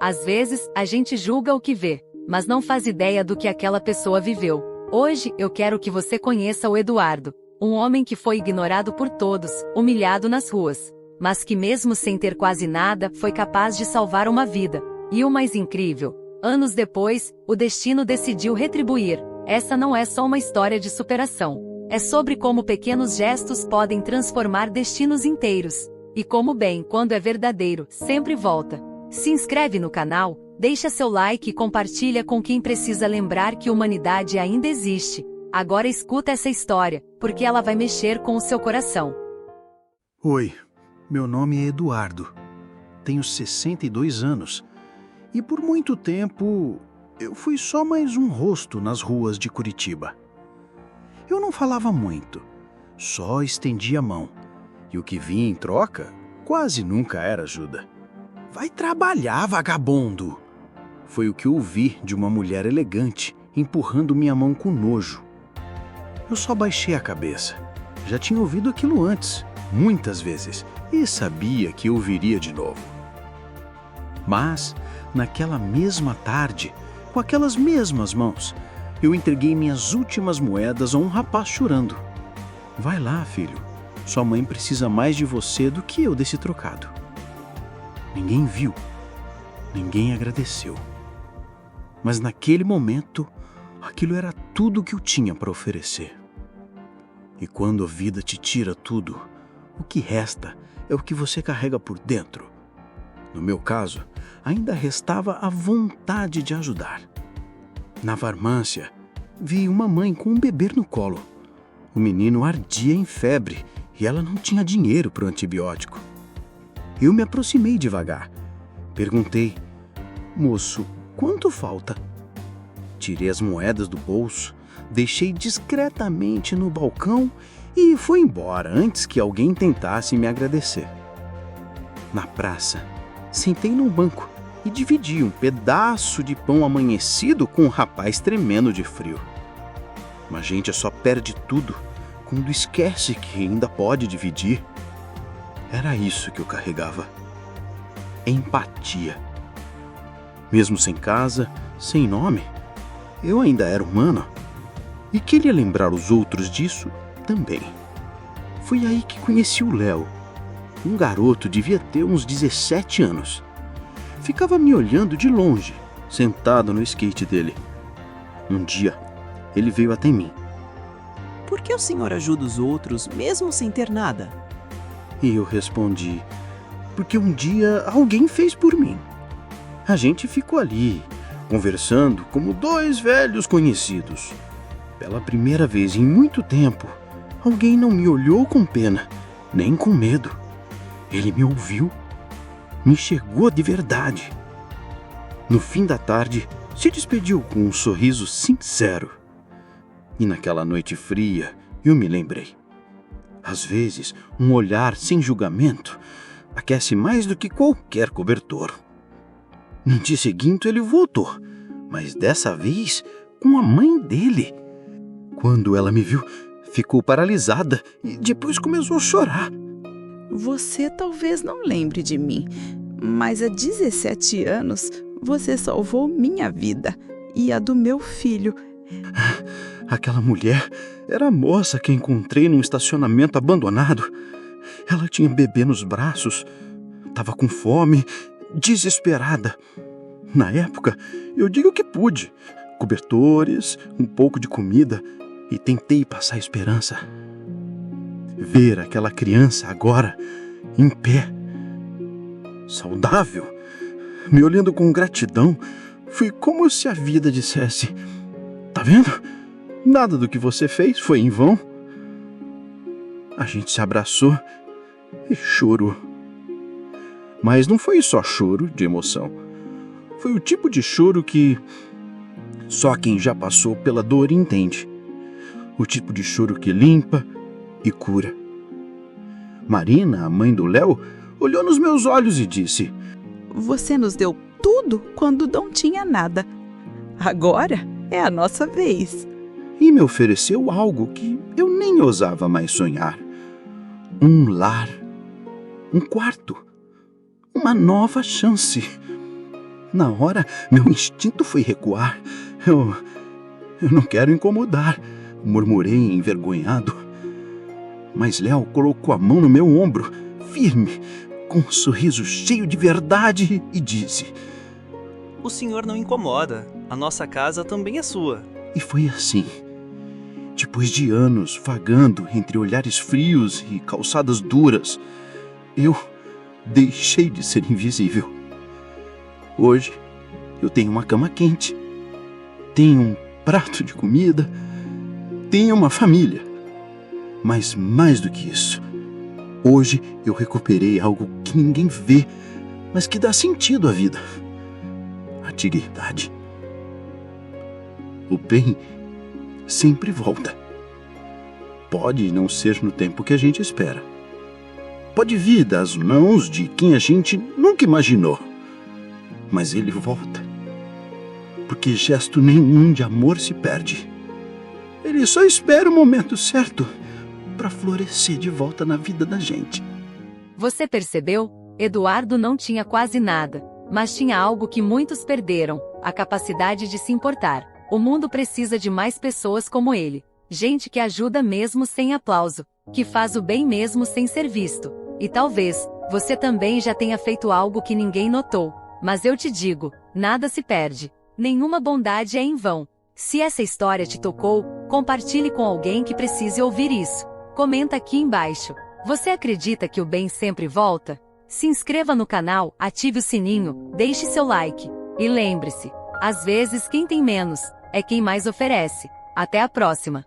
Às vezes, a gente julga o que vê, mas não faz ideia do que aquela pessoa viveu. Hoje, eu quero que você conheça o Eduardo, um homem que foi ignorado por todos, humilhado nas ruas, mas que mesmo sem ter quase nada, foi capaz de salvar uma vida. E o mais incrível, anos depois, o destino decidiu retribuir. Essa não é só uma história de superação. É sobre como pequenos gestos podem transformar destinos inteiros. E como o bem, quando é verdadeiro, sempre volta. Se inscreve no canal, deixa seu like e compartilha com quem precisa lembrar que humanidade ainda existe. Agora escuta essa história, porque ela vai mexer com o seu coração. Oi, meu nome é Eduardo. Tenho 62 anos. E por muito tempo, eu fui só mais um rosto nas ruas de Curitiba. Eu não falava muito, só estendia a mão. E o que vinha em troca, quase nunca era ajuda. Vai trabalhar, vagabundo! Foi o que ouvi de uma mulher elegante, empurrando minha mão com nojo. Eu só baixei a cabeça. Já tinha ouvido aquilo antes, muitas vezes, e sabia que ouviria de novo. Mas, naquela mesma tarde, com aquelas mesmas mãos, eu entreguei minhas últimas moedas a um rapaz chorando. Vai lá, filho. Sua mãe precisa mais de você do que eu desse trocado. Ninguém viu. Ninguém agradeceu. Mas naquele momento, aquilo era tudo que eu tinha para oferecer. E quando a vida te tira tudo, o que resta é o que você carrega por dentro. No meu caso, ainda restava a vontade de ajudar. Na farmácia, vi uma mãe com um bebê no colo. O menino ardia em febre e ela não tinha dinheiro para o antibiótico. Eu me aproximei devagar. Perguntei: moço, quanto falta? Tirei as moedas do bolso, deixei discretamente no balcão e fui embora antes que alguém tentasse me agradecer. Na praça, sentei num banco e dividi um pedaço de pão amanhecido com um rapaz tremendo de frio. Mas a gente só perde tudo quando esquece que ainda pode dividir. Era isso que eu carregava. Empatia. Mesmo sem casa, sem nome, eu ainda era humano. E queria lembrar os outros disso também. Foi aí que conheci o Léo. Um garoto devia ter uns 17 anos. Ficava me olhando de longe, sentado no skate dele. Um dia, ele veio até mim. Por que o senhor ajuda os outros mesmo sem ter nada? E eu respondi: porque um dia alguém fez por mim. A gente ficou ali, conversando como dois velhos conhecidos. Pela primeira vez em muito tempo, alguém não me olhou com pena, nem com medo. Ele me ouviu, me enxergou de verdade. No fim da tarde, se despediu com um sorriso sincero. E naquela noite fria, eu me lembrei. Às vezes, um olhar sem julgamento aquece mais do que qualquer cobertor. No dia seguinte, ele voltou, mas dessa vez com a mãe dele. Quando ela me viu, ficou paralisada e depois começou a chorar. Você talvez não lembre de mim, mas há 17 anos você salvou minha vida e a do meu filho. Aquela mulher era a moça que encontrei num estacionamento abandonado. Ela tinha bebê nos braços, estava com fome, desesperada. Na época, eu digo que pude. Cobertores, um pouco de comida e tentei passar esperança. Ver aquela criança agora, em pé, saudável, me olhando com gratidão, foi como se a vida dissesse: tá vendo? Nada do que você fez foi em vão. A gente se abraçou e chorou. Mas não foi só choro de emoção. Foi o tipo de choro que só quem já passou pela dor entende. O tipo de choro que limpa e cura. Marina, a mãe do Léo, olhou nos meus olhos e disse: Você nos deu tudo quando não tinha nada. Agora é a nossa vez. E me ofereceu algo que eu nem ousava mais sonhar. Um lar, um quarto, uma nova chance. Na hora, meu instinto foi recuar. Eu não quero incomodar, murmurei envergonhado. Mas Léo colocou a mão no meu ombro, firme, com um sorriso cheio de verdade, e disse: O senhor não incomoda. A nossa casa também é sua. E foi assim. Depois de anos vagando entre olhares frios e calçadas duras, eu deixei de ser invisível. Hoje, eu tenho uma cama quente, tenho um prato de comida, tenho uma família. Mas mais do que isso, hoje eu recuperei algo que ninguém vê, mas que dá sentido à vida: a dignidade. O bem sempre volta. Pode não ser no tempo que a gente espera. Pode vir das mãos de quem a gente nunca imaginou. Mas ele volta. Porque gesto nenhum de amor se perde. Ele só espera o momento certo para florescer de volta na vida da gente. Você percebeu? Eduardo não tinha quase nada, mas tinha algo que muitos perderam: a capacidade de se importar. O mundo precisa de mais pessoas como ele. Gente que ajuda mesmo sem aplauso, que faz o bem mesmo sem ser visto. E talvez você também já tenha feito algo que ninguém notou. Mas eu te digo, nada se perde. Nenhuma bondade é em vão. Se essa história te tocou, compartilhe com alguém que precise ouvir isso. Comenta aqui embaixo. Você acredita que o bem sempre volta? Se inscreva no canal, ative o sininho, deixe seu like. E lembre-se, às vezes quem tem menos é quem mais oferece. Até a próxima!